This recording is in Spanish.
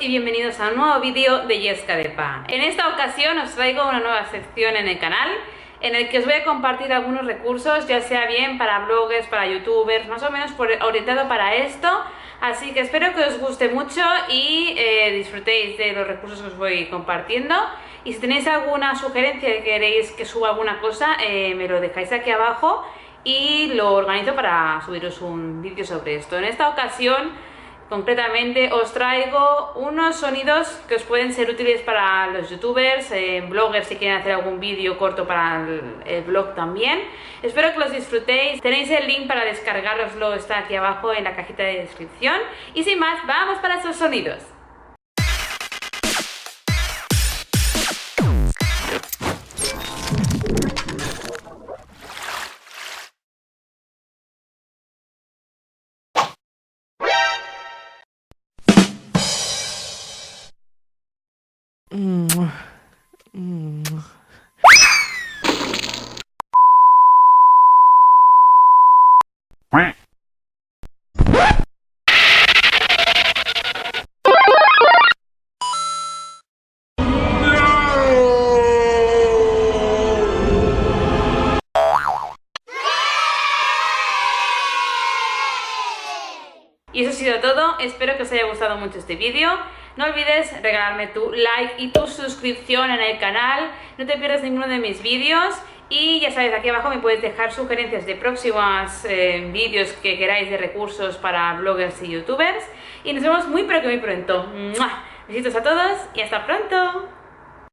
y bienvenidos a un nuevo vídeo de Yesca de Pa. En esta ocasión os traigo una nueva sección en el canal en el que os voy a compartir algunos recursos, ya sea bien para bloggers, para youtubers, más o menos orientado para esto. Así que espero que os guste mucho y disfrutéis de los recursos que os voy compartiendo. Y si tenéis alguna sugerencia de que queréis que suba alguna cosa, me lo dejáis aquí abajo y lo organizo para subiros un vídeo sobre esto. En esta ocasión concretamente os traigo unos sonidos que os pueden ser útiles para los youtubers, bloggers si quieren hacer algún vídeo corto para el blog también. Espero que los disfrutéis. Tenéis el link para descargaroslo, está aquí abajo en la cajita de descripción. Y sin más, vamos para esos sonidos. Y eso ha sido todo, espero que os haya gustado mucho este vídeo. No olvides regalarme tu like y tu suscripción en el canal, no te pierdas ninguno de mis vídeos. Y ya sabes, aquí abajo me puedes dejar sugerencias de próximos vídeos que queráis de recursos para bloggers y youtubers. Y nos vemos muy pero que muy pronto. ¡Mua! Besitos a todos y hasta pronto.